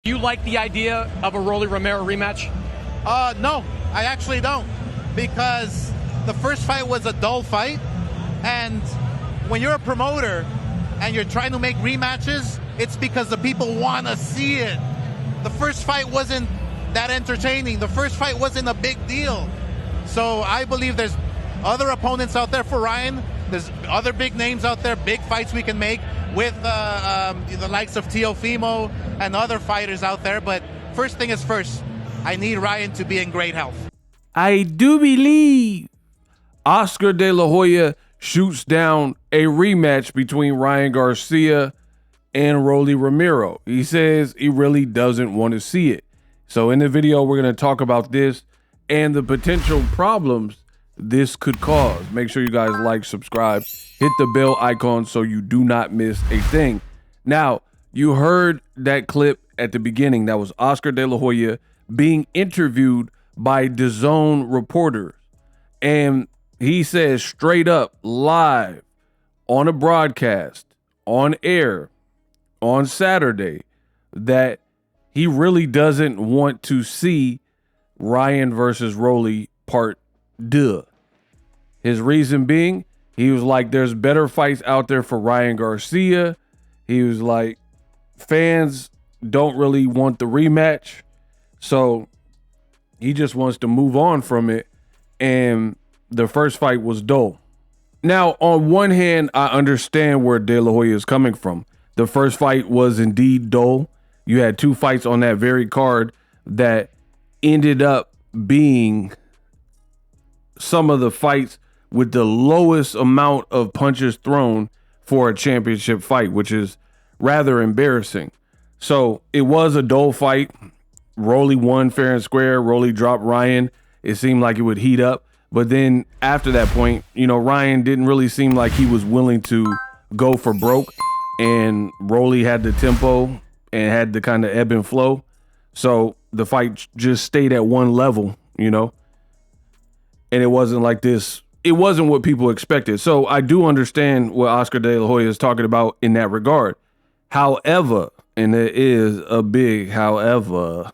You like the idea of a Rolly Romero rematch? No, I actually don't, because the first fight was a dull fight, and when you're a promoter and you're trying to make rematches, it's because the people want to see it. The first fight wasn't that entertaining. The first fight wasn't a big deal. So I believe there's other opponents out there for Ryan. There's other big names out there, big fights we can make with the likes of Teofimo and other fighters out there. But first thing is first, I need Ryan to be in great health. I do believe Oscar De La Hoya shoots down a rematch between Ryan Garcia and Rolly Romero. He says he really doesn't want to see it. So in the video, we're going to talk about this and the potential problems this could cause. Make sure you guys like, subscribe, hit the bell icon so you do not miss a thing. Now, you heard that clip at the beginning. That was Oscar De La Hoya being interviewed by DAZN reporters. And he says straight up, live, on a broadcast, on air, on Saturday, that he really doesn't want to see Ryan versus Rolly part 2. His reason being, he was like, there's better fights out there for Ryan Garcia. He was like, fans don't really want the rematch. So he just wants to move on from it. And the first fight was dull. Now, on one hand, I understand where De La Hoya is coming from. The first fight was indeed dull. You had 2 fights on that very card that ended up being some of the fights with the lowest amount of punches thrown for a championship fight, which is rather embarrassing. So it was a dull fight. Rolly won fair and square. Rolly dropped Ryan. It seemed like it would heat up. But then after that point, you know, Ryan didn't really seem like he was willing to go for broke. And Rolly had the tempo and had the kind of ebb and flow. So the fight just stayed at one level, you know. And it wasn't like this. It wasn't what people expected. So I do understand what Oscar De La Hoya is talking about in that regard. However, and there is a big however,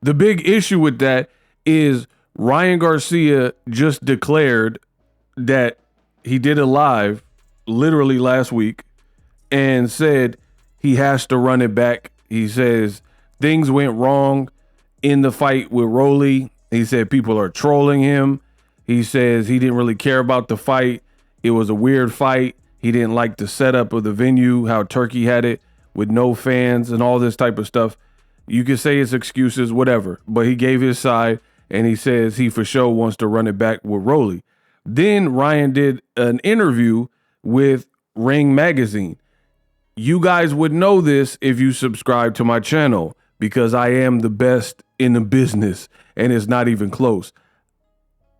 the big issue with that is Ryan Garcia just declared that he did a live literally last week and said he has to run it back. He says things went wrong in the fight with Rolly. He said people are trolling him. He says he didn't really care about the fight. It was a weird fight. He didn't like the setup of the venue, how Turkey had it with no fans and all this type of stuff. You could say it's excuses, whatever, but he gave his side and he says he for sure wants to run it back with Rolly. Then Ryan did an interview with Ring Magazine. You guys would know this if you subscribe to my channel because I am the best in the business and it's not even close.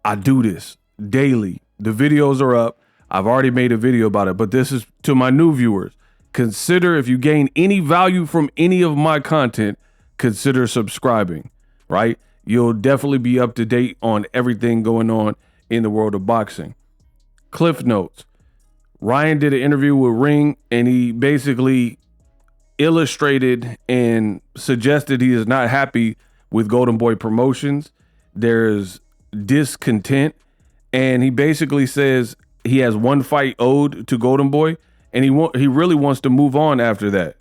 I do this daily. The videos are up. I've already made a video about it, but this is to my new viewers. Consider, if you gain any value from any of my content, consider subscribing, right? You'll definitely be up to date on everything going on in the world of boxing. Cliff notes. Ryan did an interview with Ring and he basically illustrated and suggested he is not happy with Golden Boy Promotions. There's discontent, and he basically says he has one fight owed to Golden Boy, and he really wants to move on after that.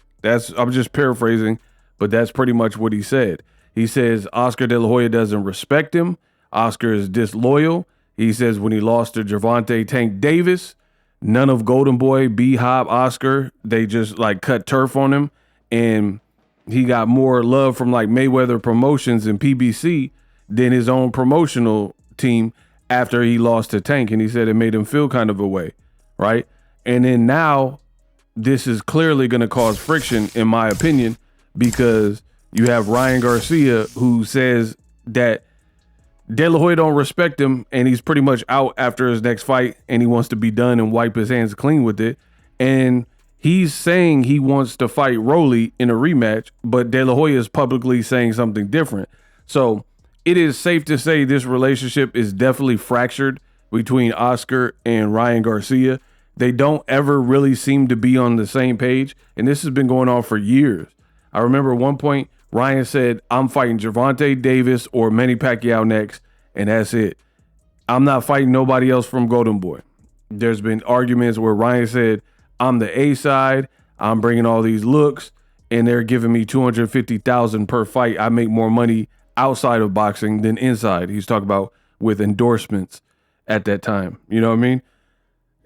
I'm just paraphrasing, but that's pretty much what he said. He says Oscar De La Hoya doesn't respect him. Oscar is disloyal. He says when he lost to Gervonta Tank Davis, none of Golden Boy, B-Hop, Oscar, they just like cut turf on him, and he got more love from like Mayweather Promotions and PBC than his own promotional team after he lost to Tank. And he said it made him feel kind of a way, right? And then now this is clearly going to cause friction, in my opinion, because you have Ryan Garcia who says that De La Hoya don't respect him and he's pretty much out after his next fight and he wants to be done and wipe his hands clean with it. And he's saying he wants to fight Rolly in a rematch, but De La Hoya is publicly saying something different. So it is safe to say this relationship is definitely fractured between Oscar and Ryan Garcia. They don't ever really seem to be on the same page. And this has been going on for years. I remember at one point Ryan said, I'm fighting Gervonta Davis or Manny Pacquiao next, and that's it. I'm not fighting nobody else from Golden Boy. There's been arguments where Ryan said, I'm the A side, I'm bringing all these looks, and they're giving me $250,000 per fight. I make more money outside of boxing than inside. He's talking about with endorsements at that time. You know what I mean?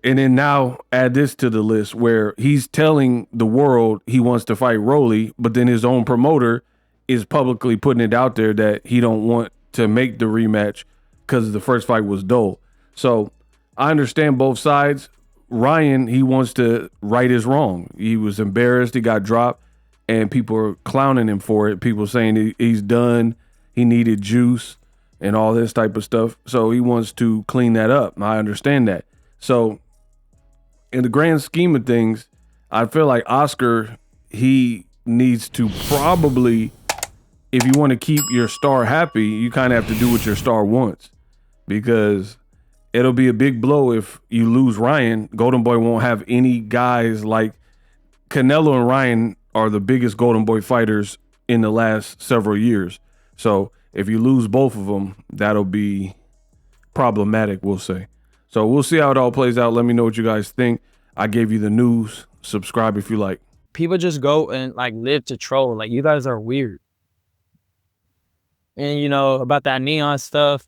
And then now add this to the list where he's telling the world he wants to fight Rolly, but then his own promoter is publicly putting it out there that he don't want to make the rematch because the first fight was dull. So I understand both sides. Ryan, he wants to right his wrong. He was embarrassed. He got dropped, and people are clowning him for it. People saying he's done. He needed juice and all this type of stuff. So he wants to clean that up. I understand that. So in the grand scheme of things, I feel like Oscar, he needs to probably, if you want to keep your star happy, you kind of have to do what your star wants, because it'll be a big blow if you lose Ryan. Golden Boy won't have any guys like Canelo and Ryan are the biggest Golden Boy fighters in the last several years. So if you lose both of them, that'll be problematic, we'll say. So we'll see how it all plays out. Let me know what you guys think. I gave you the news. Subscribe if you like. People just go and like live to troll. Like, you guys are weird. And you know about that neon stuff.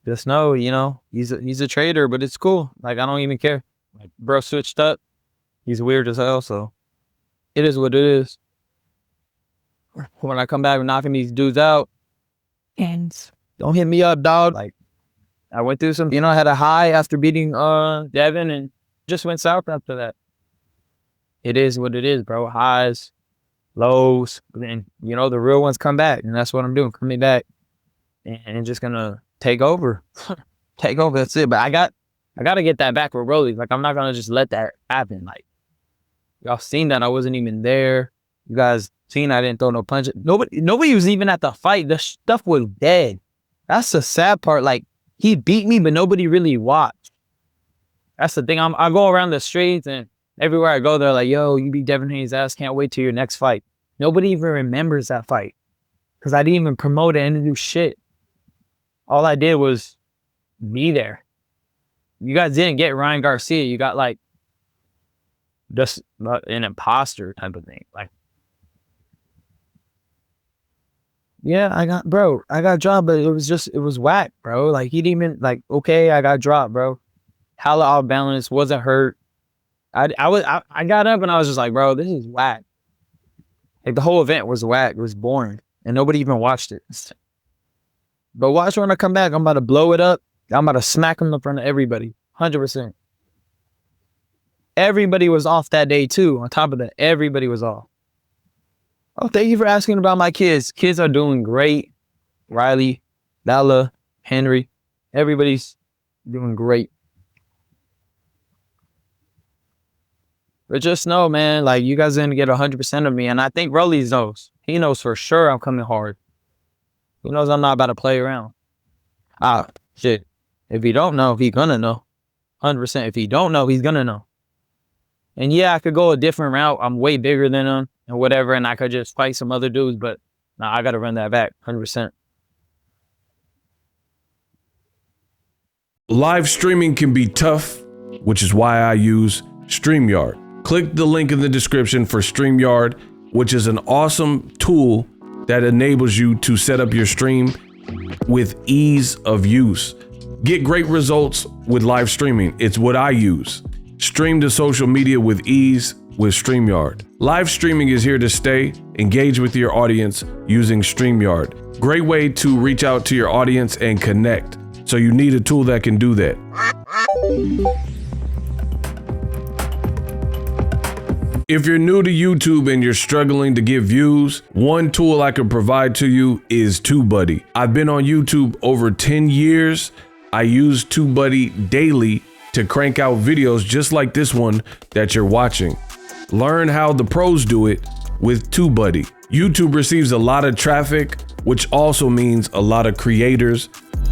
Just know, you know, he's a traitor, but it's cool. Like, I don't even care. Like, bro switched up. He's weird as hell, so it is what it is. When I come back knocking these dudes out, and don't hit me up, dog. Like, I went through some, you know, I had a high after beating Devin and just went south after that. It is what it is, bro. Highs, lows, then, you know, the real ones come back, and that's what I'm doing. Coming back and just gonna take over. Take over, that's it. But I gotta get that back with Rollies. Like, I'm not gonna just let that happen. Like, y'all seen that I wasn't even there. You guys seen I didn't throw no punches. Nobody was even at the fight. The stuff was dead. That's the sad part. Like, he beat me, but nobody really watched. That's the thing. I go around the streets, and everywhere I go, they're like, yo, you beat Devin Haney's ass. Can't wait till your next fight. Nobody even remembers that fight because I didn't even promote it and do shit. All I did was be there. You guys didn't get Ryan Garcia. You got like just an imposter type of thing. Like, yeah, I got dropped, but it was whack, bro. Like, he didn't even, like, okay, I got dropped, bro. Hella off balance, wasn't hurt. I got up and I was just like, bro, this is whack. Like, the whole event was whack. It was boring, and nobody even watched it. But watch when I come back. I'm about to blow it up. I'm about to smack him in front of everybody. 100%. Everybody was off that day too. On top of that, everybody was off. Oh, thank you for asking about my kids. Kids are doing great. Riley, Bella, Henry, everybody's doing great. But just know, man, like, you guys are going to get 100% of me. And I think Rollies knows. He knows for sure I'm coming hard. He knows I'm not about to play around. Shit. If he don't know, he's going to know. 100%. If he don't know, he's going to know. And yeah, I could go a different route. I'm way bigger than him and whatever. And I could just fight some other dudes. But nah, I got to run that back. 100%. Live streaming can be tough, which is why I use StreamYard. Click the link in the description for StreamYard, which is an awesome tool that enables you to set up your stream with ease of use. Get great results with live streaming. It's what I use. Stream to social media with ease with StreamYard. Live streaming is here to stay. Engage with your audience using StreamYard. Great way to reach out to your audience and connect. So you need a tool that can do that. If you're new to YouTube and you're struggling to get views, one tool I can provide to you is TubeBuddy. I've been on YouTube over 10 years. I use TubeBuddy daily to crank out videos just like this one that you're watching. Learn how the pros do it with TubeBuddy. YouTube receives a lot of traffic, which also means a lot of creators,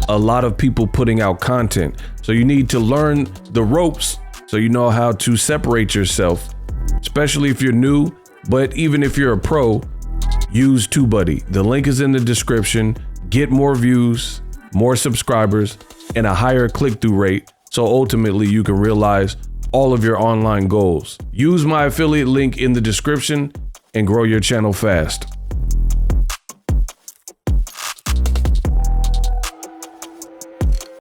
a lot of people putting out content. So you need to learn the ropes so you know how to separate yourself, especially if you're new. But even if you're a pro, use TubeBuddy. The link is in the description. Get more views, more subscribers, and a higher click-through rate, so ultimately you can realize all of your online goals. Use my affiliate link in the description and grow your channel fast.